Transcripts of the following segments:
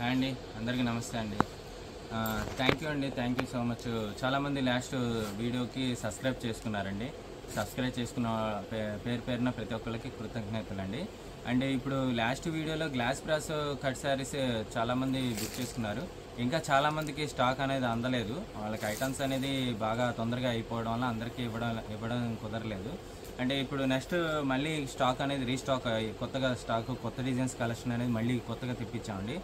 Hi అండి, అందరికీ నమస్తే అండి. థ్యాంక్ యూ అండి, థ్యాంక్ యూ సో మచ్. చాలామంది లాస్ట్ వీడియోకి సబ్స్క్రైబ్ చేసుకున్నారండి. సబ్స్క్రైబ్ చేసుకున్న పేరున ప్రతి ఒక్కరికి కృతజ్ఞతలు అండి. అండ్ ఇప్పుడు లాస్ట్ వీడియోలో గ్లాస్ బ్రాస్ కట్ శారీస్ చాలామంది బుక్ చేసుకున్నారు. ఇంకా చాలామందికి స్టాక్ అనేది అందలేదు. వాళ్ళకి ఐటమ్స్ అనేది బాగా తొందరగా అయిపోవడం వల్ల అందరికీ ఇవ్వడం కుదరలేదు. అంటే ఇప్పుడు నెక్స్ట్ మళ్ళీ స్టాక్ అనేది రీస్టాక్ కొత్తగా స్టాక్ కొత్త డిజైన్స్ కలెక్షన్ అనేది మళ్ళీ కొత్తగా తెప్పించామండి.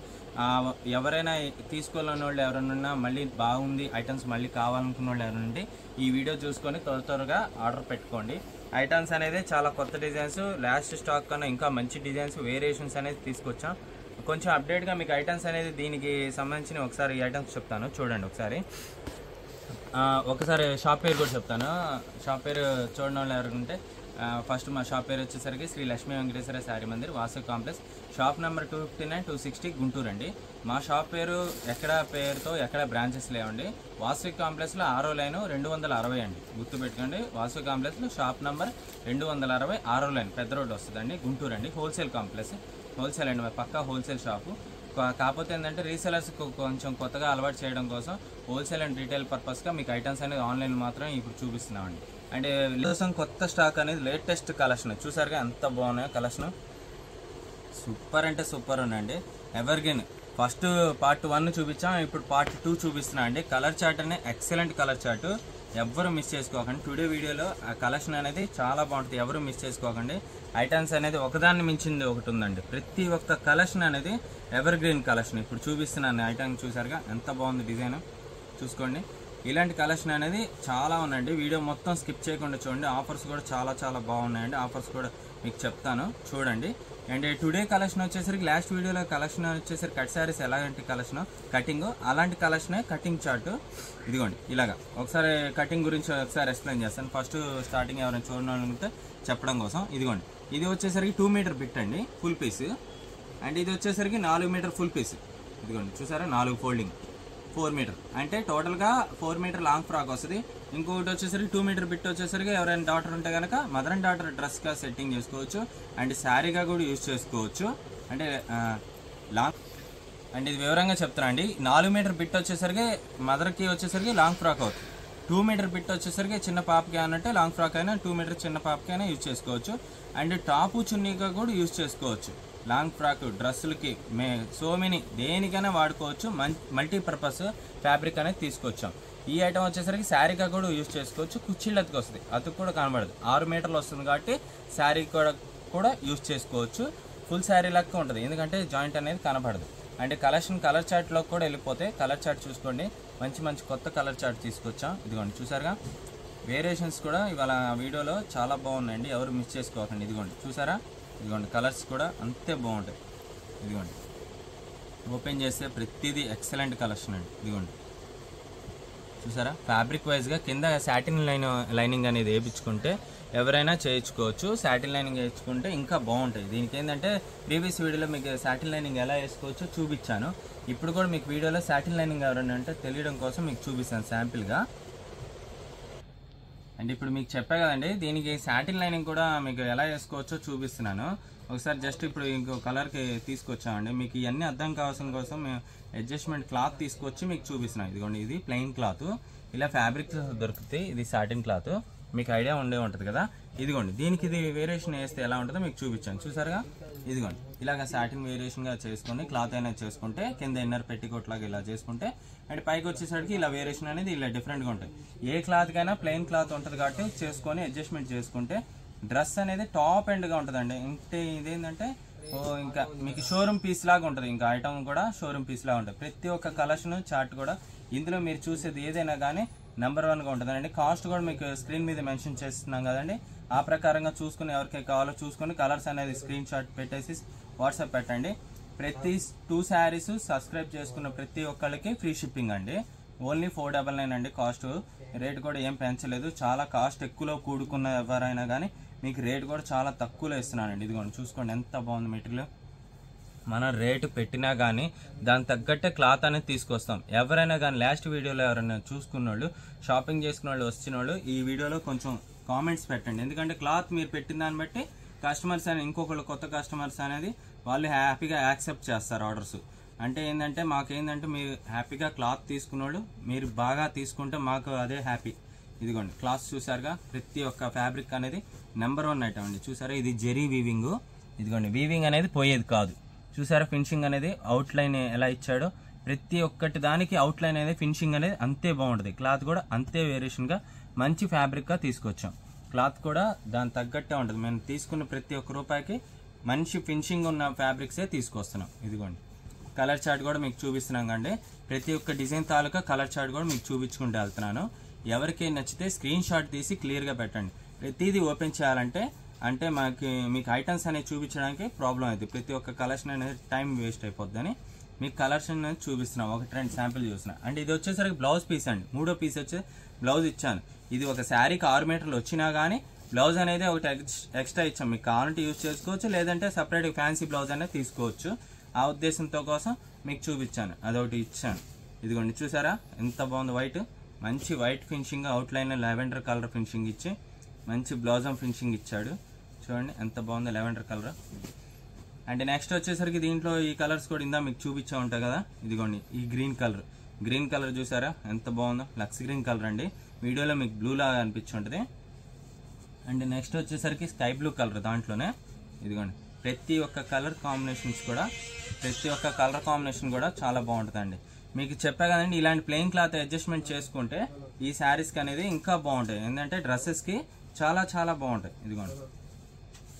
ఎవరైనా తీసుకోవాలని వాళ్ళు ఎవరైనా మళ్ళీ బాగుంది ఐటమ్స్ మళ్ళీ కావాలనుకున్న వాళ్ళు ఎవరైనా ఈ వీడియో చూసుకొని త్వరగా ఆర్డర్ పెట్టుకోండి. ఐటమ్స్ అనేది చాలా కొత్త డిజైన్స్, లాస్ట్ స్టాక్ కన్నా ఇంకా మంచి డిజైన్స్ వేరియేషన్స్ అనేది తీసుకొచ్చాం. కొంచెం అప్డేట్గా మీకు ఐటమ్స్ అనేది దీనికి సంబంధించిన ఒకసారి ఈ ఐటమ్స్ చెప్తాను, చూడండి ఒకసారి. ఒకసారి షాప్ పేరు కూడా చెప్తాను. షాప్ పేరు చూడడం వాళ్ళు ఎవరుంటే ఫస్ట్ మా షాప్ పేరు వచ్చేసరికి Sri Lakshmi Venkateswara sari Mandir, Vasu complex, shop number 259 260 Guntur అండి. మా షాప్ పేరు ఎక్కడ బ్రాంచెస్ లేవండి. వాసు కాంప్లెక్స్లో 6వ లైన్ 260 అండి, గుర్తుపెట్టుకోండి. వాసు కాంప్లెక్స్లో షాప్ నెంబర్ 260 6వ లైన్ పెద్ద రోడ్డు వస్తుందండి, గుంటూరు అండి. హోల్సేల్ కాంప్లెక్స్, హోల్సేల్ అండి, పక్కా హోల్సేల్ షాపు. కాకపోతే ఏంటంటే రీసెలర్స్ కొంచెం కొత్తగా అలవాటు చేయడం కోసం హోల్సేల్ అండ్ రీటైల్ పర్పస్గా మీకు ఐటమ్స్ అనేది ఆన్లైన్ మాత్రం ఇప్పుడు చూపిస్తున్నామండి. అంటే కోసం కొత్త స్టాక్ అనేది లేటెస్ట్ కలెక్షన్ చూసారుగా ఎంత బాగున్నాయో. కలెక్షన్ సూపర్ అంటే సూపర్ ఉందండి. ఎవర్గ్రీన్ ఫస్ట్ పార్ట్ 1 చూపించాం, ఇప్పుడు పార్ట్ 2 చూపిస్తున్నా అండి. కలర్ చార్ట్ అనేది ఎక్సలెంట్ కలర్ చార్ట్, ఎవ్వరు మిస్ చేసుకోకండి. టుడే వీడియోలో ఆ కలెక్షన్ అనేది చాలా బాగుంటుంది, ఎవరు మిస్ చేసుకోకండి. ఐటమ్స్ అనేది ఒకదాన్ని మించింది ఒకటి ఉందండి. ప్రతి ఒక్క కలెక్షన్ అనేది ఎవర్ గ్రీన్ కలెక్షన్. ఇప్పుడు చూపిస్తున్నాను ఐటమ్, చూసారుగా ఎంత బాగుంది డిజైన్, చూసుకోండి. ఇలాంటి కలెక్షన్ అనేది చాలా ఉందండి. వీడియో మొత్తం స్కిప్ చేయకుండా చూడండి. ఆఫర్స్ కూడా చాలా బాగున్నాయండి. ఆఫర్స్ కూడా మీకు చెప్తాను, చూడండి. అండ్ టుడే కలెక్షన్ వచ్చేసరికి లాస్ట్ వీడియోలో కలెక్షన్ వచ్చేసరికి కట్ శారీస్ ఎలాంటి కలెక్షన్ కటింగ్, అలాంటి కలెక్షనే కటింగ్ చార్ట్. ఇదిగోండి ఇలాగా. ఒకసారి కటింగ్ గురించి ఒకసారి ఎక్స్ప్లెయిన్ చేస్తాను. ఫస్ట్ స్టార్టింగ్ ఎవరైనా చూడాలనుకుంటే చెప్పడం కోసం. ఇదిగోండి, ఇది వచ్చేసరికి 2 మీటర్ బిట్ అండి, ఫుల్ పీస్. అండ్ ఇది వచ్చేసరికి 4 మీటర్ ఫుల్ పీస్. ఇదిగోండి చూసారా, 4 ఫోల్డింగ్ 4 మీటర్ అంటే టోటల్గా 4 మీటర్ లాంగ్ ఫ్రాక్ వస్తుంది. ఇంకొకటి వచ్చేసరికి 2 మీటర్ బిట్ వచ్చేసరికి ఎవరైనా డాటర్ ఉంటే కనుక మదర్ అండ్ డాటర్ డ్రెస్గా సెట్టింగ్ చేసుకోవచ్చు. అండ్ శారీగా కూడా యూజ్ చేసుకోవచ్చు. అంటే లాంగ్, అండ్ ఇది వివరంగా చెప్తున్నా అండి. 4 మీటర్ బిట్ వచ్చేసరికి మదర్కి వచ్చేసరికి లాంగ్ ఫ్రాక్ అవుతుంది. 2 మీటర్ బిట్ వచ్చేసరికి చిన్న పాపకి అన్నట్టే లాంగ్ ఫ్రాక్ అయినా 2 మీటర్ చిన్న పాపకి అయినా యూజ్ చేసుకోవచ్చు. అండ్ టాపు చున్నీగా కూడా యూజ్ చేసుకోవచ్చు. లాంగ్ ఫ్రాక్ డ్రెస్సులకి సో మెనీ దేనికైనా వాడుకోవచ్చు. మల్టీపర్పస్ ఫ్యాబ్రిక్ అనేది తీసుకొచ్చాం. ఈ ఐటమ్ వచ్చేసరికి శారీగా కూడా యూజ్ చేసుకోవచ్చు. కుర్చీలకి వస్తుంది, అతుకు కూడా కనబడదు. 6 మీటర్లు వస్తుంది కాబట్టి శారీ కూడా యూజ్ చేసుకోవచ్చు. ఫుల్ శారీ లెక్క ఉంటుంది, ఎందుకంటే జాయింట్ అనేది కనబడదు. అండ్ కలెక్షన్ కలర్ చార్ట్లో కూడా వెళ్ళిపోతే కలర్ చార్ట్ చూసుకోండి. మంచి కొత్త కలర్ చార్ట్ తీసుకొచ్చాం. ఇదిగోండి చూసారుగా, వేరియేషన్స్ కూడా ఇవాళ వీడియోలో చాలా బాగున్నాయండి, ఎవరు మిస్ చేసుకోకండి. ఇదిగోండి చూసారా, ఇదిగోండి కలర్స్ కూడా అంతే బాగుంటాయి. ఇదిగోండి ఓపెన్ చేస్తే ప్రతిదీ ఎక్సలెంట్ కలెక్షన్ అండి. ఇదిగోండి చూసారా, ఫ్యాబ్రిక్ వైజ్గా కింద సాటిన్ లైనింగ్ అనేది వేయించుకుంటే ఎవరైనా చేయించుకోవచ్చు. సాటిన్ లైనింగ్ వేయించుకుంటే ఇంకా బాగుంటాయి. దీనికి ఏంటంటే ప్రీవియస్ వీడియోలో మీకు సాటిన్ లైనింగ్ ఎలా వేసుకోవచ్చో చూపించాను. ఇప్పుడు కూడా మీకు వీడియోలో సాటిన్ లైనింగ్ ఎవరైనా అంటే తెలియడం కోసం మీకు చూపిస్తాను శాంపిల్గా. అండ్ ఇప్పుడు మీకు చెప్పా కదండి, దీనికి సాటిన్ లైనింగ్ కూడా మీకు ఎలా వేసుకోవచ్చో చూపిస్తున్నాను. ఒకసారి జస్ట్ ఇప్పుడు ఇంకో కలర్కి తీసుకొచ్చామండి. మీకు ఇవన్నీ అర్థం కావాల్సిన కోసం మేము అడ్జస్ట్మెంట్ క్లాత్ తీసుకొచ్చి మీకు చూపిస్తున్నాం. ఇదిగోండి, ఇది ప్లెయిన్ క్లాత్, ఇలా ఫ్యాబ్రిక్ దొరుకుతాయి. ఇది సాటిన్ క్లాత్, మీకు ఐడియా ఉంటుంది కదా. ఇదిగోండి, దీనికి ఇది వేరియేషన్ వేస్తే ఎలా ఉంటుందో మీకు చూపించాను. చూసారుగా, ఇదిగోండి ఇలాగ సాటిన్ వేరియేషన్గా చేసుకొని క్లాత్ అయినా చేసుకుంటే కింద ఇన్నర్ పెట్టికోట్ లాగా ఇలా చేసుకుంటే, అండ్ పైకి వచ్చేసరికి ఇలా వేరియేషన్ అనేది ఇలా డిఫరెంట్గా ఉంటుంది. ఏ క్లాత్కైనా ప్లెయిన్ క్లాత్ ఉంటుంది కాబట్టి చేసుకొని అడ్జస్ట్మెంట్ చేసుకుంటే డ్రెస్ అనేది టాప్ ఎండ్గా ఉంటుందండి. అంటే ఇదేంటంటే ఇంకా మీకు షోరూమ్ పీస్ లాగా ఉంటుంది. ఇంకా ఐటమ్ కూడా షోరూమ్ పీస్ లాగా ఉంటుంది. ప్రతి ఒక్క కలెక్షన్ చార్ట్ కూడా ఇందులో మీరు చూసేది ఏదైనా కానీ నెంబర్ 1గా ఉంటుందండి. కాస్ట్ కూడా మీకు స్క్రీన్ మీద మెన్షన్ చేస్తున్నాం కదండి, ఆ ప్రకారంగా చూసుకుని ఎవరికి కావాలో చూసుకొని కలర్స్ అనేది స్క్రీన్ షాట్ పెట్టేసి వాట్సాప్ పెట్టండి. ప్రతి 2 శారీస్ సబ్స్క్రైబ్ చేసుకున్న ప్రతి ఒక్కరికి ఫ్రీ షిప్పింగ్ అండి. ఓన్లీ 499 అండి కాస్ట్. రేట్ కూడా ఏం పెంచలేదు. చాలా కాస్ట్ ఎక్కువలో కూడుకున్న ఎవరైనా కానీ మీకు రేట్ కూడా చాలా తక్కువలో ఇస్తున్నానండి. ఇదిగోండి చూసుకోండి ఎంత బాగుంది మెటీరియల్. మనం రేటు పెట్టినా కానీ దాని తగ్గట్టే క్లాత్ అనేది తీసుకొస్తాం. ఎవరైనా కానీ లాస్ట్ వీడియోలో ఎవరైనా చూసుకున్న వాళ్ళు, షాపింగ్ చేసుకున్న వాళ్ళు, వచ్చిన వాళ్ళు ఈ వీడియోలో కొంచెం కామెంట్స్ పెట్టండి. ఎందుకంటే క్లాత్ మీరు పెట్టిన దాన్ని బట్టి కస్టమర్స్ అనేది ఇంకొకళ్ళు కొత్త కస్టమర్స్ అనేది వాళ్ళు హ్యాపీగా యాక్సెప్ట్ చేస్తారు ఆర్డర్స్. అంటే ఏంటంటే మాకేంటంటే మీరు హ్యాపీగా క్లాత్ తీసుకున్నాడు, మీరు బాగా తీసుకుంటే మాకు అదే హ్యాపీ. ఇదిగోండి క్లాత్ చూసారుగా, ప్రతి ఒక్క ఫ్యాబ్రిక్ అనేది నెంబర్ 1 ఐటమ్ అండి. చూసారా, ఇది జెరీ వీవింగ్. ఇదిగోండి వీవింగ్ అనేది పోయేది కాదు. చూసారా ఫినిషింగ్ అనేది అవుట్లైన్ ఎలా ఇచ్చాడో, ప్రతి ఒక్కటి దానికి అవుట్లైన్ అనేది ఫినిషింగ్ అనేది అంతే బాగుంటుంది. క్లాత్ కూడా అంతే వేరియేషన్గా మంచి ఫ్యాబ్రిక్గా తీసుకొచ్చాం. క్లాత్ కూడా దాని తగ్గట్టే ఉంటుంది. మేము తీసుకున్న ప్రతి ఒక్క రూపాయికి మంచి ఫినిషింగ్ ఉన్న ఫ్యాబ్రిక్సే తీసుకొస్తున్నాం. ఇదిగోండి కలర్ చార్ట్ కూడా మీకు చూపిస్తున్నాం కండి. ప్రతి ఒక్క డిజైన్ తాలూకా కలర్ చార్ట్ కూడా మీకు చూపించుకుంటూ వెళ్తున్నాను. ఎవరికి నచ్చితే స్క్రీన్ షాట్ తీసి క్లియర్గా పెట్టండి. ప్రతిదీ ఓపెన్ చేయాలంటే మీకు ఐటమ్స్ అనేది చూపించడానికి ప్రాబ్లం అవుతుంది. ప్రతి ఒక్క కలెక్షన్ అనేది టైం వేస్ట్ అయిపోద్దని మీకు కలెక్షన్ అనేది చూపిస్తున్నాం. 1-2 శాంపిల్ చూసిన. అండ్ ఇది వచ్చేసరికి బ్లౌజ్ పీస్ అండి. 3వ పీస్ వచ్చి బ్లౌజ్ ఇచ్చాను. ఇది ఒక శారీకి 6 మీటర్లు వచ్చినా కానీ బ్లౌజ్ అనేది ఒకటి ఎక్స్ట్రా ఇచ్చాం. మీకు కావాలంటే యూజ్ చేసుకోవచ్చు, లేదంటే సపరేట్ ఫ్యాన్సీ బ్లౌజ్ అనేది తీసుకోవచ్చు. ఆ ఉద్దేశంతో కోసం మీకు చూపించాను, అదొకటి ఇచ్చాను. ఇదిగోండి చూసారా ఎంత బాగుంది. మంచి white finishing, outline lavender colour finishing ఇచ్చి మంచి బ్లౌజమ్ ఫినిషింగ్ ఇచ్చాడు. చూడండి ఎంత బాగుంది లావెండర్ కలర్. అండ్ నెక్స్ట్ వచ్చేసరికి దీంట్లో ఈ కలర్స్ కూడా ఇందా మీకు చూపించా ఉంటాయి కదా. ఇదిగోండి ఈ గ్రీన్ కలర్ చూసారా ఎంత బాగుందో. లక్స్ గ్రీన్ కలర్ అండి. వీడియోలో మీకు బ్లూ లాగా అనిపించుంటుంది. అండ్ నెక్స్ట్ వచ్చేసరికి స్కై బ్లూ కలర్. దాంట్లోనే ఇదిగోండి ప్రతి ఒక్క కలర్ కాంబినేషన్ కూడా చాలా బాగుంటుందండి. మీకు చెప్పా కదండి, ఇలాంటి ప్లెయిన్ క్లాత్ అడ్జస్ట్మెంట్ చేసుకుంటే ఈ శారీస్కి అనేది ఇంకా బాగుంటాయి. ఏంటంటే డ్రెస్సెస్కి చాలా చాలా బాగుంటాయి. ఇదిగోండి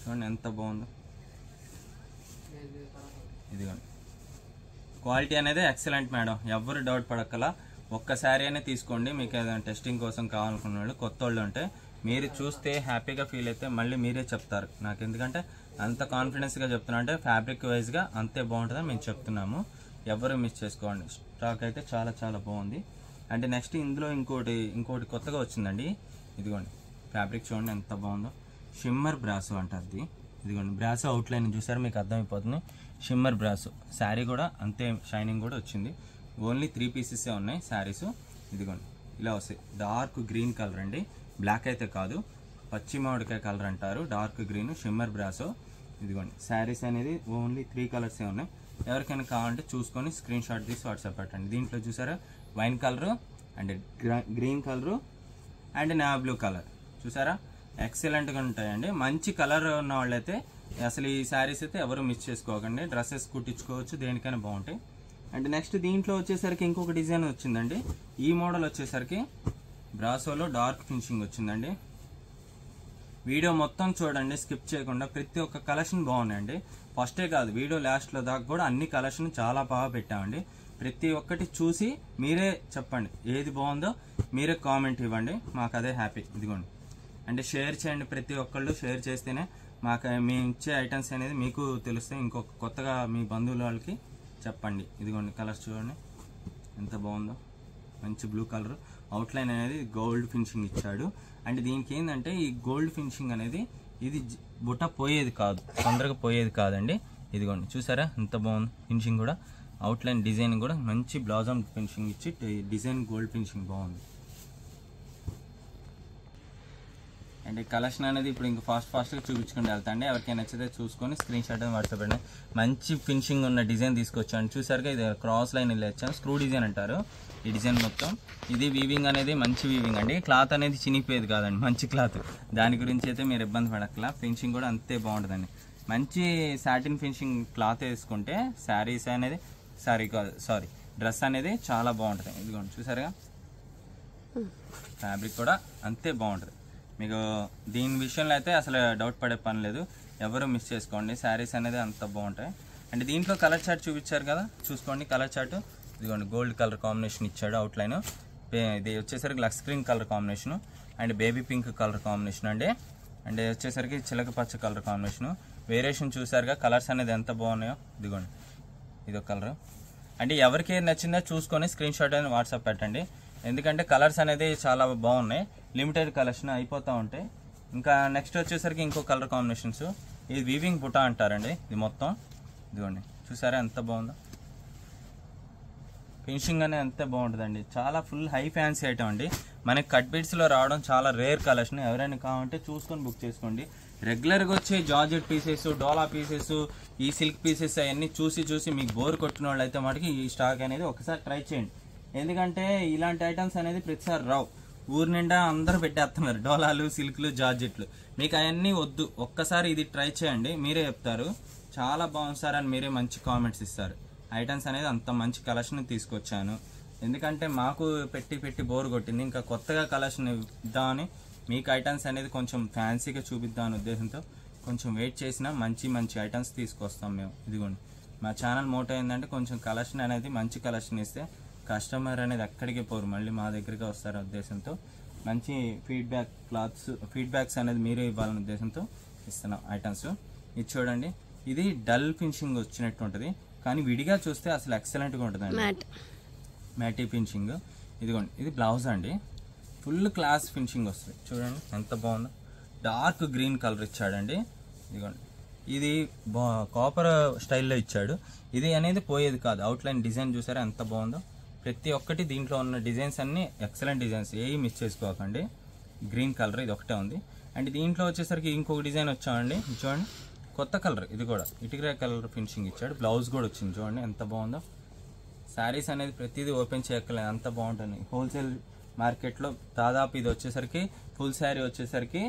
చూడండి ఎంత బాగుందో. ఇదిగోండి క్వాలిటీ అనేది ఎక్సలెంట్ మేడం, ఎవరు డౌట్ పడక్కలా. ఒక్క శారీ అనే తీసుకోండి. మీకు ఏదైనా టెస్టింగ్ కోసం కావాలనుకున్న వాళ్ళు, కొత్త వాళ్ళు ఉంటే మీరు చూస్తే హ్యాపీగా ఫీల్ అయితే మళ్ళీ మీరే చెప్తారు నాకు. ఎందుకంటే అంత కాన్ఫిడెన్స్గా చెప్తున్నా అంటే ఫ్యాబ్రిక్ వైజ్గా అంతే బాగుంటుందని మేము చెప్తున్నాము. ఎవరు మిస్ చేసుకోండి. స్టాక్ అయితే చాలా చాలా బాగుంది. అంటే నెక్స్ట్ ఇందులో ఇంకోటి కొత్తగా వచ్చిందండి. ఇదిగోండి ఫ్యాబ్రిక్ చూడండి ఎంత బాగుందో. షిమ్మర్ బ్రాసో అంటారు. ఇదిగోండి బ్రాసో అవుట్లైన్ చూసారు, మీకు అర్థమైపోతుంది. షిమ్మర్ బ్రాసో శారీ కూడా అంతే షైనింగ్ కూడా వచ్చింది. ఓన్లీ 3 పీసెసే ఉన్నాయి శారీస్. ఇదిగోండి ఇలా వస్తాయి. డార్క్ గ్రీన్ కలర్ అండి, బ్లాక్ అయితే కాదు, పచ్చి మామిడికాయ కలర్ అంటారు. Dark green shimmer brasso. ఇదిగోండి శారీస్ అనేది ఓన్లీ 3 కలర్సే ఉన్నాయి. ఎవరికైనా కావాలంటే చూసుకొని స్క్రీన్ షాట్ తీసి వాట్సాప్ పెట్టండి. దీంట్లో చూసారా wine colour and green colour and navy blue colour చూసారా ఎక్సలెంట్గా ఉంటాయండి. మంచి కలర్ ఉన్న వాళ్ళైతే అసలు ఈ శారీస్ అయితే ఎవరు మిస్ చేసుకోకండి. డ్రెస్సెస్ కుట్టించుకోవచ్చు, దేనికైనా బాగుంటాయి. అండ్ నెక్స్ట్ దీంట్లో వచ్చేసరికి ఇంకొక డిజైన్ వచ్చిందండి. ఈ మోడల్ వచ్చేసరికి బ్రాసోలో డార్క్ ఫినిషింగ్ వచ్చిందండి. వీడియో మొత్తం చూడండి, స్కిప్ చేయకుండా. ప్రతి ఒక్క కలెక్షన్ బాగున్నాయండి. ఫస్టే కాదు, వీడియో లాస్ట్లో దాకా కూడా అన్ని కలెక్షన్ చాలా బాగా పెట్టామండి. ప్రతి ఒక్కటి చూసి మీరే చెప్పండి ఏది బాగుందో, మీరే కామెంట్ ఇవ్వండి, మాకు అదే హ్యాపీ. ఇదిగోండి అంటే షేర్ చేయండి. ప్రతి ఒక్కళ్ళు షేర్ చేస్తేనే మాకు మేము ఇచ్చే ఐటమ్స్ అనేది మీకు తెలుస్తాయి. ఇంకొక కొత్తగా మీ బంధువుల వాళ్ళకి చెప్పండి. ఇదిగోండి కలర్స్ చూడండి ఎంత బాగుందో. మంచి బ్లూ కలర్, అవుట్లైన్ అనేది గోల్డ్ ఫినిషింగ్ ఇచ్చాడు. అండ్ దీనికి ఏంటంటే ఈ గోల్డ్ ఫినిషింగ్ అనేది ఇది బుట్ట పోయేది కాదు, తొందరగా పోయేది కాదండి. ఇదిగోండి చూసారా ఎంత బాగుంది ఫినిషింగ్ కూడా. అవుట్లైన్ డిజైన్ కూడా మంచి బ్లౌజమ్ ఫినిషింగ్ ఇచ్చి డిజైన్ గోల్డ్ ఫినిషింగ్ బాగుంది. అండ్ ఈ కలెక్షన్ అనేది ఇప్పుడు ఇంకా ఫాస్ట్గా చూపించుకుంటూ వెళ్తా అండి. ఎవరికైనా నచ్చితే చూసుకొని స్క్రీన్ షాట్ అని వాట్సాప్ అండి. మంచి ఫినిషింగ్ ఉన్న డిజైన్ తీసుకొచ్చాను. చూసారుగా ఇది క్రాస్ లైన్ ఇలా ఇచ్చాను, స్క్రూ డిజైన్ అంటారు ఈ డిజైన్ మొత్తం. ఇది వీవింగ్ అనేది మంచి వీవింగ్ అండి. క్లాత్ అనేది చినిగిపోయేది కాదండి, మంచి క్లాత్. దాని గురించి అయితే మీరు ఇబ్బంది పడక్కలా. ఫినిషింగ్ కూడా అంతే బాగుంటుందండి. మంచి సాటిన్ ఫినిషింగ్ క్లాత్ వేసుకుంటే శారీస్ అనేది డ్రెస్ అనేది చాలా బాగుంటుంది. ఇదిగోండి చూసారుగా ఫ్యాబ్రిక్ కూడా అంతే బాగుంటుంది. మీకు దీని విషయంలో అయితే అసలు డౌట్ పడే పని లేదు, ఎవరు మిస్ చేసుకోండి. శారీస్ అనేది అంత బాగుంటాయి. అండ్ దీంట్లో కలర్ చార్ట్ చూపించారు కదా, చూసుకోండి కలర్ చార్ట్. ఇదిగోండి గోల్డ్ కలర్ కాంబినేషన్ ఇచ్చాడు అవుట్లైన్. ఇది వచ్చేసరికి లక్స్ green colour combination and baby pink colour combination అండి. అండ్ వచ్చేసరికి చిలక పచ్చ కలర్ కాంబినేషను. వేరియేషన్ చూసారుగా కలర్స్ అనేది ఎంత బాగున్నాయో. ఇదిగోండి ఇదొక కలర్. అంటే ఎవరికి నచ్చిందో చూసుకొని స్క్రీన్ షాట్ అనేది వాట్సాప్ పెట్టండి. ఎందుకంటే కలర్స్ అనేది చాలా బాగున్నాయి, లిమిటెడ్ కలెక్షన్ అయిపోతూ ఉంటాయి. ఇంకా నెక్స్ట్ వచ్చేసరికి ఇంకో కలర్ కాంబినేషన్స్. ఇది వీవింగ్ బుటా అంటారండి. ఇది మొత్తం ఇదిగోండి చూసారా ఎంత బాగుందో. ఫినిషింగ్ అనేది అంతే బాగుంటుందండి. చాలా ఫుల్ హై ఫ్యాన్సీ ఐటమ్ అండి. మనకి కట్ బీట్స్లో రావడం చాలా రేర్ కలెక్షన్. ఎవరైనా కావాలంటే చూసుకొని బుక్ చేసుకోండి. రెగ్యులర్గా వచ్చే జార్జెట్ పీసెస్, డోలా పీసెస్, ఈ సిల్క్ పీసెస్ అవన్నీ చూసి మీకు బోర్ కొట్టిన వాళ్ళు అయితే మటుకు ఈ స్టాక్ అనేది ఒకసారి ట్రై చేయండి. ఎందుకంటే ఇలాంటి ఐటమ్స్ అనేది ప్రతిసారి రావు. ఊరి నిండా అందరూ పెట్టేస్తున్నారు డోలాలు, సిల్క్లు, జార్జెట్లు. మీకు అవన్నీ వద్దు, ఒక్కసారి ఇది ట్రై చేయండి. మీరే చెప్తారు చాలా బాగుంది సార్ అని మీరే మంచి కామెంట్స్ ఇస్తారు. ఐటమ్స్ అనేది అంత మంచి కలెక్షన్ తీసుకొచ్చాను. ఎందుకంటే మాకు పెట్టి బోర్ కొట్టింది, ఇంకా కొత్తగా కలెక్షన్ ఇద్దామని మీకు ఐటమ్స్ అనేది కొంచెం ఫ్యాన్సీగా చూపిద్దామని ఉద్దేశంతో కొంచెం వెయిట్ చేసినా మంచి ఐటమ్స్ తీసుకొస్తాం మేము. ఇదిగోండి మా ఛానల్ మోటో ఏంటంటే కొంచెం కలెక్షన్ అనేది మంచి కలెక్షన్ ఇస్తే కస్టమర్ అనేది ఎక్కడికి పోరు, మళ్ళీ మా దగ్గరికి వస్తారు ఉద్దేశంతో మంచి ఫీడ్బ్యాక్స్ అనేది మీరే ఇవ్వాలనే ఉద్దేశంతో ఇస్తున్నాం ఐటమ్స్. ఇది చూడండి, ఇది డల్ ఫినిషింగ్ వచ్చినట్టు ఉంటుంది, కానీ విడిగా చూస్తే అసలు ఎక్సలెంట్గా ఉంటుందండి. మ్యాటీ ఫినిషింగ్. ఇదిగోండి ఇది బ్లౌజ్ అండి, ఫుల్ క్లాస్ ఫినిషింగ్ వస్తుంది. చూడండి ఎంత బాగుందో, డార్క్ గ్రీన్ కలర్ ఇచ్చాడండి. ఇదిగోండి ఇది కాపర్ స్టైల్లో ఇచ్చాడు. ఇది అనేది పోయేది కాదు, అవుట్లైన్ డిజైన్ చూసారా ఎంత బాగుందో. ప్రతి ఒక్కటి దీంట్లో ఉన్న డిజైన్స్ అన్ని ఎక్సలెంట్ డిజైన్స్, ఏవి మిస్ చేసుకోకండి. గ్రీన్ కలర్ ఇది ఒకటే ఉంది. అండ్ దీంట్లో వచ్చేసరికి ఇంకొక డిజైన్ వచ్చామండి, చూడండి కొత్త కలర్, ఇది కూడా ఇటుక కలర్ ఫినిషింగ్ ఇచ్చాడు. బ్లౌజ్ కూడా వచ్చింది చూడండి ఎంత బాగుందో. శారీస్ అనేది ప్రతిదీ ఓపెన్ చేయక్కలేదు, అంత బాగుంటుంది. హోల్సేల్ మార్కెట్లో దాదాపు ఇది వచ్చేసరికి ఫుల్ శారీ వచ్చేసరికి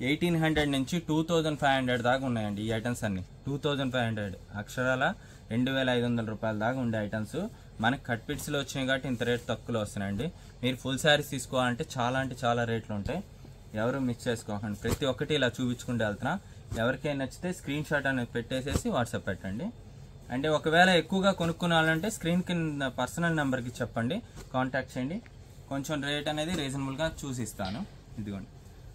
1800 నుంచి 2500 దాకా ఉన్నాయండి ఈ ఐటమ్స్ అన్ని. 2500 అక్షరాల 2500 రూపాయల దాకా ఉండే ఐటమ్స్ మనకి కట్ పిట్స్లో వచ్చినాయి కాబట్టి ఇంత రేట్ తక్కువలో వస్తున్నాయండి. మీరు ఫుల్ శారీస్ తీసుకోవాలంటే చాలా అంటే చాలా రేట్లు ఉంటాయి, ఎవరు మిస్ చేసుకోకండి. ప్రతి ఒక్కటి ఇలా చూపించుకుంటూ వెళ్తున్నా. ఎవరికైనా నచ్చితే స్క్రీన్ షాట్ అనేది పెట్టేసేసి వాట్సాప్ పెట్టండి. అంటే ఒకవేళ ఎక్కువగా కొనుక్కున్నాలంటే స్క్రీన్ కింద పర్సనల్ నెంబర్కి చెప్పండి, కాంటాక్ట్ చేయండి. కొంచెం రేట్ అనేది రీజనబుల్గా చూసిస్తాను. ఇదిగోండి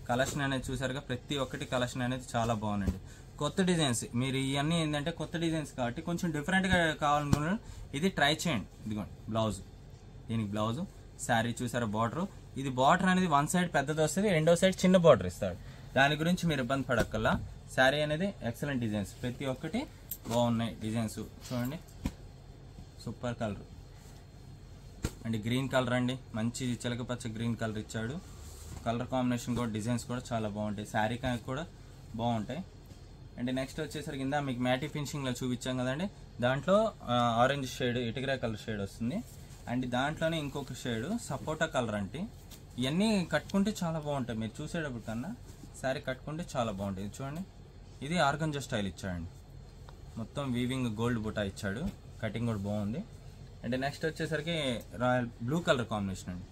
కలెక్షన్ అనేది చూసారుగా, ప్రతి ఒక్కటి కలెక్షన్ అనేది చాలా బాగుందండి. కొత్త డిజైన్స్, మీరు ఇవన్నీ ఏంటంటే కొత్త డిజైన్స్ కాబట్టి కొంచెం డిఫరెంట్గా కావాలనుకున్న ఇది ట్రై చేయండి. ఇదిగోండి బ్లౌజ్, దీనికి బ్లౌజ్. శారీ చూసారా బార్డర్, ఇది బార్డర్ అనేది వన్ సైడ్ పెద్దది వస్తుంది, రెండో సైడ్ చిన్న బార్డర్ ఇస్తాడు. దాని గురించి మీరు ఇబ్బంది పడక్కల్లా. శారీ అనేది ఎక్సలెంట్ డిజైన్స్, ప్రతి ఒక్కటి బాగున్నాయి డిజైన్స్. చూడండి super colour and green colour అండి, మంచి చిలక పచ్చ గ్రీన్ కలర్ ఇచ్చాడు. కలర్ కాంబినేషన్ కూడా డిజైన్స్ కూడా చాలా బాగుంటాయి, శారీ కూడా బాగుంటాయి. అండ్ నెక్స్ట్ వచ్చేసరికి ఇందా మీకు మ్యాటీ ఫినిషింగ్లో చూపించాం కదండి, దాంట్లో ఆరెంజ్ షేడ్ ఇటుకరా కలర్ షేడ్ వస్తుంది. అండ్ దాంట్లోనే ఇంకొక షేడ్ సపోటా కలర్ అంటే. ఇవన్నీ కట్టుకుంటే చాలా బాగుంటాయి, మీరు చూసేటప్పుడు కన్నా శారీ కట్టుకుంటే చాలా బాగుంటుంది. చూడండి ఇది ఆర్గంజా స్టైల్ ఇచ్చాడండి, మొత్తం వీవింగ్ గోల్డ్ బుటా ఇచ్చాడు, కటింగ్ కూడా బాగుంది. అండ్ నెక్స్ట్ వచ్చేసరికి రాయల్ బ్లూ కలర్ కాంబినేషన్ అండి,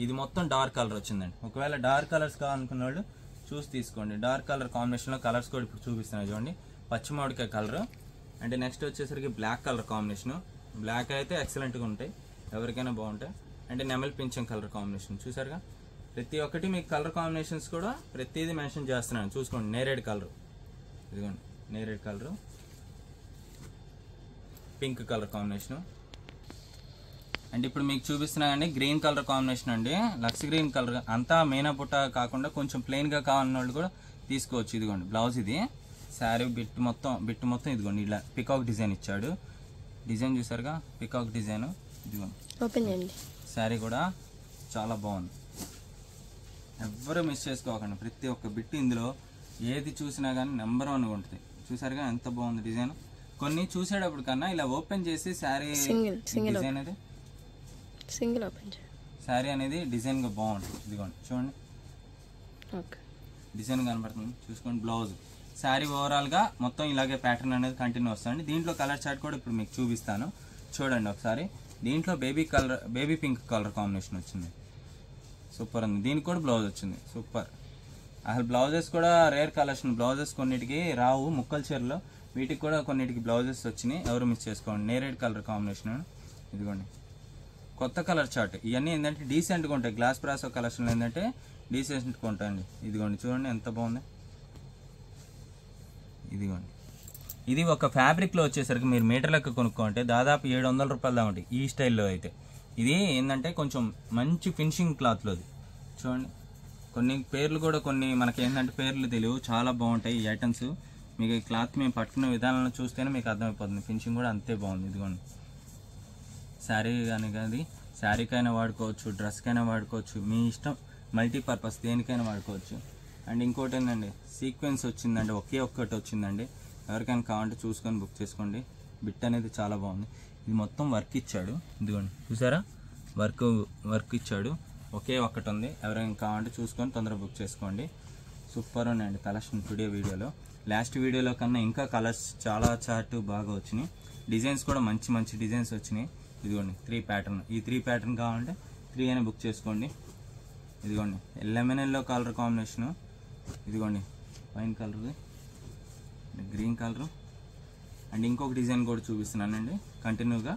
ఇది మొత్తం డార్క్ కలర్ వచ్చిందండి. ఒకవేళ డార్క్ కలర్స్ కావాలనుకున్న వాళ్ళు చూసి తీసుకోండి. డార్క్ కలర్ కాంబినేషన్లో కలర్స్ కూడా ఇప్పుడు చూపిస్తున్నాయి చూడండి, పచ్చిమామిడికాయ కలర్. అండ్ నెక్స్ట్ వచ్చేసరికి బ్లాక్ కలర్ కాంబినేషన్, బ్లాక్ అయితే ఎక్సలెంట్గా ఉంటాయి, ఎవరికైనా బాగుంటాయి. అండ్ నెమల్ పింఛం కలర్ కాంబినేషన్ చూసారుగా, ప్రతి ఒక్కటి మీకు కలర్ కాంబినేషన్స్ కూడా ప్రతిదీ మెన్షన్ చేస్తున్నాను చూసుకోండి. నేరేడ్ కలర్, ఇదిగోండి నేరేడ్ colour, pink colour combination. And ఇప్పుడు మీకు చూపిస్తున్నా అండి గ్రీన్ కలర్ కాంబినేషన్ అండి, లక్స్ గ్రీన్ కలర్. అంతా మేనా బుట్ట కాకుండా కొంచెం ప్లెయిన్గా కావాలన్న వాళ్ళు కూడా తీసుకోవచ్చు. ఇదిగోండి బ్లౌజ్, ఇది శారీ బిట్ మొత్తం ఇదిగోండి ఇలా పికాక్ డిజైన్ ఇచ్చాడు. డిజైన్ చూసారుగా పికాక్ డిజైన్, ఇదిగోండి ఓపెన్ చేయండి. శారీ కూడా చాలా బాగుంది, ఎవ్వరూ మిస్ చేసుకోకండి. ప్రతి ఒక్క బిట్ ఇందులో ఏది చూసినా కానీ నెంబర్ 1 ఉంటుంది. చూసారుగా ఎంత బాగుంది డిజైన్. కొన్ని చూసేటప్పుడు కన్నా ఇలా ఓపెన్ చేసి శారీ డిజైన్ అనేది సింగిల్ ఓపెన్ శారీ అనేది డిజైన్గా బాగుంటుంది. ఇదిగోండి చూడండి డిజైన్ కనబడుతుంది చూసుకోండి. బ్లౌజ్ శారీ ఓవరాల్గా మొత్తం ఇలాగే ప్యాటర్న్ అనేది కంటిన్యూ వస్తుంది. దీంట్లో కలర్ చార్ట్ కూడా ఇప్పుడు మీకు చూపిస్తాను చూడండి ఒకసారి. దీంట్లో బేబీ పింక్ కలర్ కాంబినేషన్ వచ్చింది, సూపర్ ఉంది. దీనికి కూడా బ్లౌజ్ వచ్చింది, సూపర్. అసలు బ్లౌజెస్ కూడా రేర్ కలెక్షన్, బ్లౌజెస్ కొన్నిటికి రావు ముక్కల చీరలో, వీటికి కూడా కొన్నిటికి బ్లౌజెస్ వచ్చినాయి, ఎవరు మిస్ చేసుకోండి. నేరేడ్ కలర్ కాంబినేషన్, ఇదిగోండి కొత్త కలర్ చార్ట్. ఇవన్నీ ఏంటంటే డీసెంట్గా ఉంటాయి, గ్లాస్ బ్రాసో కలెక్షన్లో ఏంటంటే డీసెంట్గా ఉంటాయండి. ఇదిగోండి చూడండి ఎంత బాగుంది. ఇదిగోండి ఇది ఒక ఫ్యాబ్రిక్లో వచ్చేసరికి మీరు మీటర్ లెక్క కొనుక్కుంటే దాదాపు 700 రూపాయలు దాకా ఉంటాయి ఈ స్టైల్లో అయితే. ఇది ఏంటంటే కొంచెం మంచి ఫినిషింగ్ క్లాత్లోది. చూడండి కొన్ని పేర్లు కూడా కొన్ని మనకి ఏంటంటే పేర్లు తెలియవు, చాలా బాగుంటాయి ఈ ఐటమ్స్. మీకు ఈ క్లాత్ మేము పట్టుకునే విధానంలో చూస్తేనే మీకు అర్థమైపోతుంది, ఫినిషింగ్ కూడా అంతే బాగుంది. ఇదిగోండి శారీ కానీ అది శారీకైనా వాడుకోవచ్చు, డ్రెస్కైనా వాడుకోవచ్చు, మీ ఇష్టం, మల్టీపర్పస్ దేనికైనా వాడుకోవచ్చు. అండ్ ఇంకోటి ఏంటండి సీక్వెన్స్ వచ్చిందండి, ఒకే ఒక్కటి వచ్చిందండి. ఎవరికైనా కావాలంటే చూసుకొని బుక్ చేసుకోండి. బిట్ అనేది చాలా బాగుంది. ఇది మొత్తం వర్క్ ఇచ్చాడు, ఇదిగోండి చూసారా, వర్క్ ఇచ్చాడు. ఒకే ఒక్కటి ఉంది. ఎవరైనా కావాలంటే చూసుకొని తొందరగా బుక్ చేసుకోండి. సూపర్ ఉన్నాయండి కలెక్షన్ టుడే వీడియోలో. లాస్ట్ వీడియోలో కన్నా ఇంకా కలర్స్ చాలా చాట్ బాగా వచ్చినాయి. డిజైన్స్ కూడా మంచి మంచి డిజైన్స్ వచ్చినాయి. ఇదిగోండి 3 ప్యాటర్న్. ఈ 3 ప్యాటర్న్ కావాలంటే 3 అయినా బుక్ చేసుకోండి. ఇదిగోండి లెమన్ ఎల్లో కలర్ కాంబినేషను, ఇదిగోండి wine colour, green colour. And ఇంకొక డిజైన్ కూడా చూపిస్తున్నానండి కంటిన్యూగా.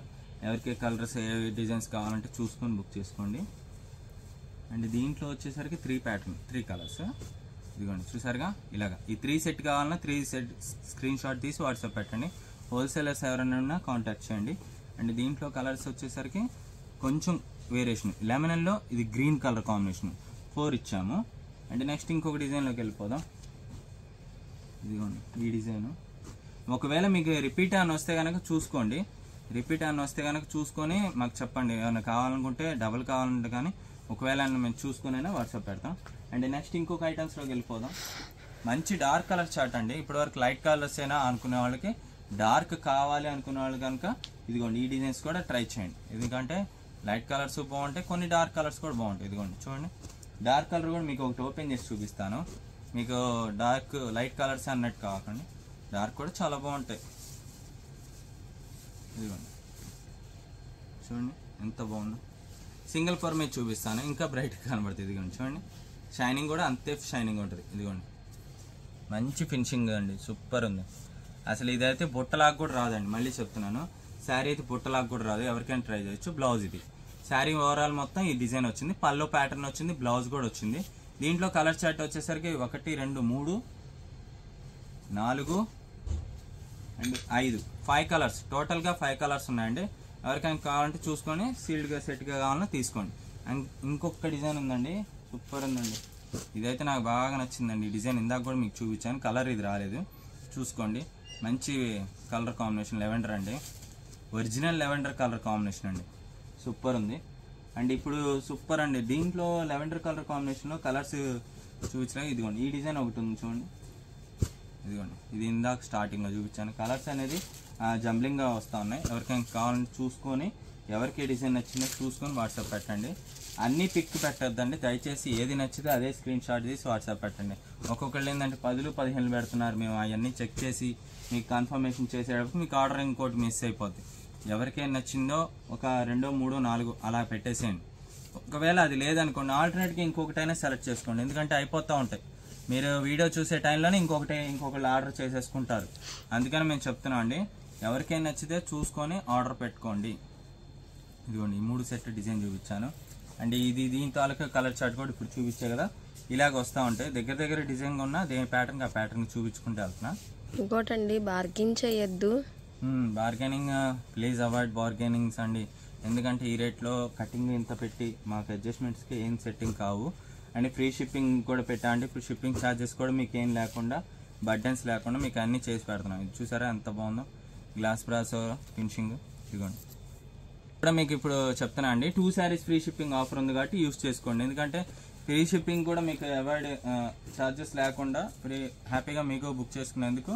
ఎవరికి కలర్స్ ఏ డిజైన్స్ కావాలంటే చూసుకొని బుక్ చేసుకోండి. అండ్ దీంట్లో వచ్చేసరికి 3 ప్యాటర్న్ 3 కలర్స్. ఇదిగోండి చూసారుగా, ఇలాగా ఈ 3 సెట్ కావాలన్నా 3 సెట్ స్క్రీన్ షాట్ తీసి వాట్సాప్ పెట్టండి. హోల్సేలర్స్ ఎవరైనా ఉన్నా కాంటాక్ట్ చేయండి. అండ్ దీంట్లో కలర్స్ వచ్చేసరికి కొంచెం వేరియేషన్. లెమనల్లో ఇది గ్రీన్ కలర్ కాంబినేషన్ 4 ఇచ్చాము. అండ్ నెక్స్ట్ ఇంకొక డిజైన్లోకి వెళ్ళిపోదాం. ఇదిగోండి ఈ డిజైను. ఒకవేళ మీకు రిపీట్ అని వస్తే కనుక చూసుకోండి. రిపీట్ అని వస్తే కనుక చూసుకొని మాకు చెప్పండి. ఏమైనా కావాలనుకుంటే డబుల్ కావాలంటే కానీ ఒకవేళ మేము చూసుకునైనా వాట్సాప్ పెడతాం. అండ్ నెక్స్ట్ ఇంకొక ఐటమ్స్లోకి వెళ్ళిపోదాం. మంచి డార్క్ కలర్ చార్ట్ అండి. ఇప్పటివరకు లైట్ కలర్స్ అయినా అనుకునే వాళ్ళకి డార్క్ కావాలి అనుకునే వాళ్ళు కనుక ఇదిగోండి ఈ డిజైన్స్ కూడా ట్రై చేయండి. ఎందుకంటే లైట్ కలర్స్ బాగుంటాయి, కొన్ని డార్క్ కలర్స్ కూడా బాగుంటాయి. ఇదిగోండి చూడండి, డార్క్ కలర్ కూడా మీకు ఒకటి ఓపెన్ చేసి చూపిస్తాను. మీకు డార్క్ లైట్ కలర్స్ అన్నట్టు కాకండి, డార్క్ కూడా చాలా బాగుంటాయి. ఇదిగోండి చూడండి ఎంత బాగుందో. సింగిల్ పర్ మీద చూపిస్తాను, ఇంకా బ్రైట్గా కనబడుతుంది. ఇదిగోండి చూడండి, షైనింగ్ కూడా అంతే షైనింగ్ ఉంటుంది. ఇదిగోండి మంచి ఫినిషింగ్ అండి, సూపర్ ఉంది. అసలు ఇదైతే బుట్టలాగా కూడా రాదండి, మళ్ళీ చెప్తున్నాను. శారీ అయితే బుట్టలాగా కూడా రాదు, ఎవరికైనా ట్రై చేయొచ్చు. బ్లౌజ్ ఇది శారీ ఓవరాల్ మొత్తం ఈ డిజైన్ వచ్చింది, పల్లో ప్యాటర్న్ వచ్చింది, బ్లౌజ్ కూడా వచ్చింది. దీంట్లో కలర్ చార్ట్ వచ్చేసరికి 1 2 3 4 అండ్ 5 కలర్స్, టోటల్గా 5 కలర్స్ ఉన్నాయండి. ఎవరికైనా కావాలంటే చూసుకొని సీల్డ్గా సెట్గా కావాలన్నా తీసుకోండి. అండ్ ఇంకొక డిజైన్ ఉందండి, సూపర్ ఉందండి. ఇదైతే నాకు బాగా నచ్చిందండి. ఈ డిజైన్ ఇందాక కూడా మీకు చూపించాను, కలర్ ఇది రాలేదు, చూసుకోండి. మంచి కలర్ కాంబినేషన్, లెవెండర్ అండి, ఒరిజినల్ లెవెండర్ కలర్ కాంబినేషన్ అండి, సూపర్ ఉంది. అండ్ ఇప్పుడు సూపర్ అండి, దీంట్లో లెవెండర్ కలర్ కాంబినేషన్లో కలర్స్ చూపించగా ఇదిగోండి ఈ డిజైన్ ఒకటి ఉంది చూడండి. ఇదిగోండి ఇది ఇందాక స్టార్టింగ్లో చూపించాను. కలర్స్ అనేది జంబ్లింగ్గా వస్తూ ఉన్నాయి. ఎవరికైనా కావాలంటే చూసుకొని ఎవరికి ఏ డిజైన్ నచ్చిందో చూసుకొని వాట్సాప్ పెట్టండి. అన్నీ పిక్ పెట్టద్దండి దయచేసి. ఏది నచ్చితే అదే స్క్రీన్ షాట్ తీసి వాట్సాప్ పెట్టండి. ఒక్కొక్కళ్ళు ఏంటంటే 10 15 పెడుతున్నారు. మేము అవన్నీ చెక్ చేసి మీకు కన్ఫర్మేషన్ చేసేటప్పుడు మీకు ఆర్డర్ ఇంకోటి మిస్ అయిపోద్ది. ఎవరికైనా నచ్చిందో ఒక 2 3 4 అలా పెట్టేసేయండి. ఒకవేళ అది లేదనుకోండి ఆల్టర్నేట్గా ఇంకొకటైనా సెలెక్ట్ చేసుకోండి, ఎందుకంటే అయిపోతూ ఉంటాయి. మీరు వీడియో చూసే టైంలోనే ఇంకొకళ్ళు ఆర్డర్ చేసేసుకుంటారు. అందుకని మేము చెప్తున్నాం అండి, ఎవరికైనా నచ్చితే చూసుకొని ఆర్డర్ పెట్టుకోండి. ఇదిగోండి ఈ 3 సెట్ డిజైన్ చూపించాను. అండ్ ఇది దీని తాలూకా కలర్ చార్ట్ కూడా ఇప్పుడు చూపించే కదా, ఇలాగ వస్తూ ఉంటాయి. దగ్గర డిజైన్ ఉన్నా దేని ప్యాటర్న్ ఆ ప్యాటర్న్ చూపించుకుంటూ వెళ్తున్నా. ఇంకోటండి, బార్గెన్ చేయొద్దు. బార్గెనింగ్ ప్లీజ్ అవాయిడ్ బార్గెనింగ్స్ అండి. ఎందుకంటే ఈ రేట్లో కటింగ్ ఇంత పెట్టి మాకు అడ్జస్ట్మెంట్స్కి ఏం సెట్టింగ్ కావు. అండ్ ఫ్రీ షిప్పింగ్ కూడా పెట్టా అండి. ఇప్పుడు షిప్పింగ్ ఛార్జెస్ కూడా మీకు ఏం లేకుండా, బర్డెన్స్ లేకుండా మీకు అన్నీ చేసి పెడుతున్నాం. ఇది చూసారా ఎంత బాగుందో, గ్లాస్ బ్రాస్ ఫినిషింగ్. ఇదిగోండి కూడా మీకు ఇప్పుడు చెప్తున్నా అండి, 2 శారీస్ ఫ్రీ షిప్పింగ్ ఆఫర్ ఉంది కాబట్టి యూస్ చేసుకోండి. ఎందుకంటే ఫ్రీ షిప్పింగ్ కూడా మీకు అవాయిడ్ ఛార్జెస్ లేకుండా హ్యాపీగా మీకు బుక్ చేసుకునేందుకు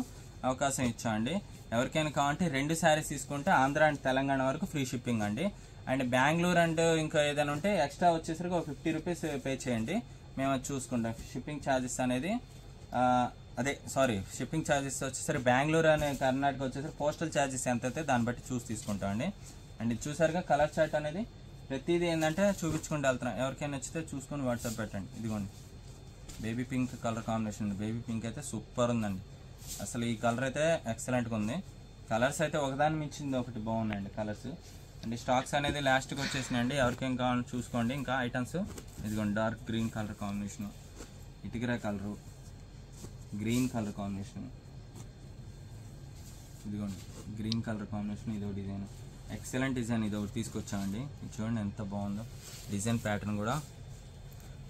అవకాశం ఇచ్చా అండి. ఎవరికైనా కావాలంటే 2 శారీస్ తీసుకుంటే ఆంధ్ర అండ్ తెలంగాణ వరకు ఫ్రీ షిప్పింగ్ అండి. అండ్ బెంగళూరు అండ్ ఇంకా ఏదైనా ఉంటే ఎక్స్ట్రా వచ్చేసరికి ఒక 50 రూపీస్ పే చేయండి, మేము అది చూసుకుంటాం. షిప్పింగ్ ఛార్జెస్ అనేది షిప్పింగ్ ఛార్జెస్ వచ్చేసరికి బెంగళూరు అనే కర్ణాటక వచ్చేసరికి పోస్టల్ ఛార్జెస్ ఎంత అయితే దాన్ని బట్టి చూసి తీసుకుంటాం అండి. అండ్ ఇది చూసారుగా కలర్ చార్ట్ అనేది ప్రతిదీ ఏంటంటే చూపించుకుంటూ వెళ్తున్నాం. ఎవరికైనా నచ్చితే చూసుకొని వాట్సాప్ పెట్టండి. ఇదిగోండి baby pink colour combination, baby pink అయితే సూపర్ ఉందండి. అసలు ఈ కలర్ అయితే ఎక్సలెంట్గా ఉంది. కలర్స్ అయితే ఒకదాని మించింది ఒకటి బాగున్నాయండి కలర్స్. అండ్ స్టాక్స్ అనేది లాస్ట్కి వచ్చేసినాయండి. ఎవరికేం కావాలో చూసుకోండి. ఇంకా ఐటమ్స్ ఇదిగోండి డార్క్ గ్రీన్ కలర్ కాంబినేషను, ఇటుకరా కలరు, గ్రీన్ కలర్ కాంబినేషన్, ఇదిగోండి గ్రీన్ కలర్ కాంబినేషన్, ఇదో డిజైన్ ఎక్సలెంట్ డిజైన్, ఇది ఒకటి తీసుకొచ్చామండి. ఇది చూడండి ఎంత బాగుందో, డిజైన్ ప్యాటర్న్ కూడా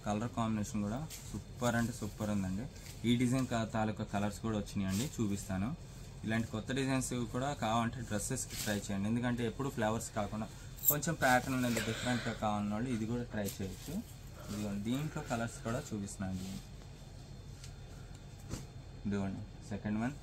కలర్ కాంబినేషన్ కూడా సూపర్ అంటే సూపర్ ఉందండి. ఈ డిజైన్ తాలూకా కలర్స్ కూడా వచ్చినాయండి, చూపిస్తాను. ఇలాంటి కొత్త డిజైన్స్ కూడా కావాలంటే డ్రెస్సెస్కి ట్రై చేయండి. ఎందుకంటే ఎప్పుడు ఫ్లవర్స్ కాకుండా కొంచెం ప్యాటర్న్ అనేది డిఫరెంట్గా కావాలన్న వాళ్ళు ఇది కూడా ట్రై చేయొచ్చు. ఇదిగోండి దీంట్లో కలర్స్ కూడా చూపిస్తున్నాను. ఇదిగోండి second one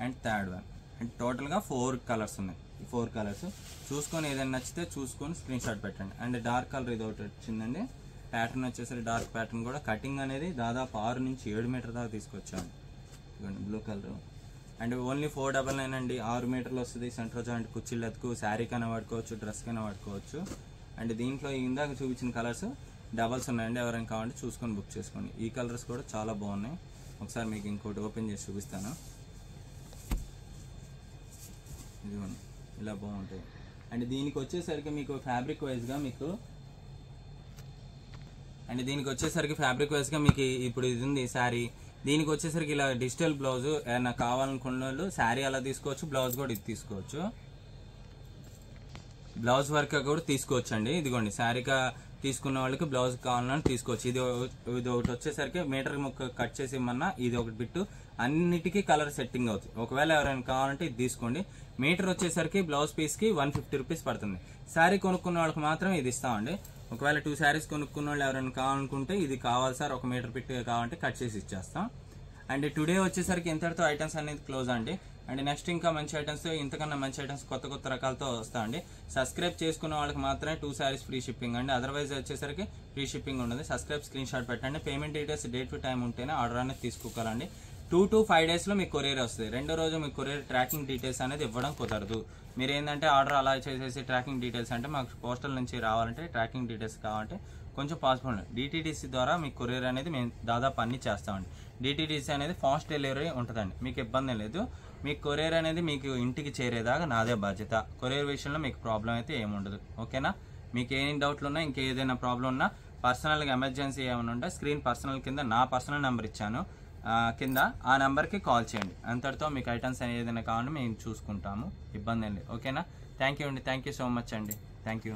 and third one. And టోటల్గా 4 కలర్స్ ఉన్నాయి. ఈ 4 కలర్స్ చూసుకొని ఏదైనా నచ్చితే చూసుకొని స్క్రీన్ షాట్ పెట్టండి. అండ్ డార్క్ కలర్ ఇది ఒకటి వచ్చిందండి. ప్యాటర్న్ వచ్చేసరికి డార్క్ ప్యాటర్న్ కూడా కటింగ్ అనేది దాదాపు 6 నుంచి 7 మీటర్ దాకా తీసుకొచ్చాను. ఇదిగోండి బ్లూ కలర్. అండ్ ఓన్లీ 499 అండి. 6 మీటర్లు వస్తుంది. సెంటర్ జాయింట్ కుర్చీలు ఎత్తుకు శారీ కన్నా వాడుకోవచ్చు, డ్రెస్ కన్నా వాడుకోవచ్చు. అండ్ దీంట్లో ఇందాక చూపించిన కలర్స్ డబల్స్ ఉన్నాయండి. ఎవరైనా కావాలంటే చూసుకొని బుక్ చేసుకోండి. ఈ కలర్స్ కూడా చాలా బాగున్నాయి. ఒకసారి మీకు ఇంకోటి ఓపెన్ చేసి చూపిస్తాను. ఇదిగోండి ఇలా బాగుంటాయి. అండ్ దీనికి వచ్చేసరికి మీకు ఫ్యాబ్రిక్ వైజ్గా మీకు ఇప్పుడు ఇది ఉంది శారీ. దీనికి వచ్చేసరికి ఇలా డిజిటల్ బ్లౌజ్ ఏమైనా కావాలనుకున్న వాళ్ళు శారీ అలా తీసుకోవచ్చు, బ్లౌజ్ కూడా ఇది తీసుకోవచ్చు. బ్లౌజ్ వర్క్ కూడా తీసుకోవచ్చు అండి. ఇదిగోండి శారీగా తీసుకున్న వాళ్ళకి బ్లౌజ్ కావాలని తీసుకోవచ్చు. ఇది ఒకటి వచ్చేసరికి మీటర్ ముక్క కట్ చేసి ఇమ్మన్నా ఇది ఒకటి బిట్టు అన్నిటికీ కలర్ సెట్టింగ్ అవుతుంది. ఒకవేళ ఎవరైనా కావాలంటే ఇది తీసుకోండి. మీటర్ వచ్చేసరికి బ్లౌజ్ పీస్కి 150 రూపీస్ పడుతుంది. శారీ కొనుక్కున్న వాళ్ళకి మాత్రం ఇది ఇస్తామండి. ఒకవేళ 2 శారీస్ కొనుక్కున్న వాళ్ళు ఎవరైనా కావాలనుకుంటే ఇది కావాలి సార్ 1 మీటర్ పిట్ కావాలంటే కట్ చేసి ఇచ్చేస్తాం. అండ్ టుడే వచ్చేసరికి ఇంతటితో ఐటమ్స్ అనేది క్లోజ్ అండి. అండ్ నెక్స్ట్ ఇంకా మంచి ఐటమ్స్, ఇంతకన్నా మంచి ఐటమ్స్ కొత్త రకాలతో వస్తాయండి. సబ్స్క్రైబ్ చేసుకున్న వాళ్ళకి మాత్రమే 2 శారీస్ ఫ్రీ షిప్పింగ్ అండి. అదర్వైజ్ వచ్చేసరికి ఫ్రీ షిప్పింగ్ ఉండదు. సబ్స్క్రైబ్ స్క్రీన్ షాట్ పెట్టండి. Payment details date to time ఉంటేనే ఆర్డర్ అనేది తీసుకోవాలండి. 2 to 5 డేస్లో మీకు కొరియర్ వస్తుంది. రెండో రోజు మీకు కొరియర్ ట్రాకింగ్ డీటెయిల్స్ అనేది ఇవ్వడం కుదరదు. మీరు ఏంటంటే ఆర్డర్ అలా చేసేసి ట్రాకింగ్ డీటెయిల్స్ అంటే మాకు పోస్టల్ నుంచి రావాలంటే ట్రాకింగ్ డీటెయిల్స్ కావాలంటే కొంచెం పాసిబుల్. డిటీడీసీ ద్వారా మీకు కొరియర్ అనేది మేము దాదాపు అన్ని చేస్తామండి. డిటీడీసీ అనేది ఫాస్ట్ డెలివరీ ఉంటుందండి. మీకు ఇబ్బంది లేదు. మీకు కొరియర్ అనేది మీకు ఇంటికి చేరేదాకా నాదే బాధ్యత. కొరియర్ విషయంలో మీకు ప్రాబ్లం అయితే ఏముండదు. ఓకేనా? మీకు ఏం డౌట్లు ఉన్నా ఇంకేదైనా ప్రాబ్లం ఉన్నా పర్సనల్గా ఎమర్జెన్సీ ఏమైనా ఉంటే స్క్రీన్ పర్సనల్ కింద నా పర్సనల్ నెంబర్ ఇచ్చాను కింద, ఆ నెంబర్కి కాల్ చేయండి. అంతటితో మీకు ఐటమ్స్ ఏదైనా కావాలంటే మేము చూసుకుంటాము. ఇబ్బంది అండి. ఓకేనా? థ్యాంక్ యూ అండి. థ్యాంక్ యూ సో మచ్ అండి. Thank you.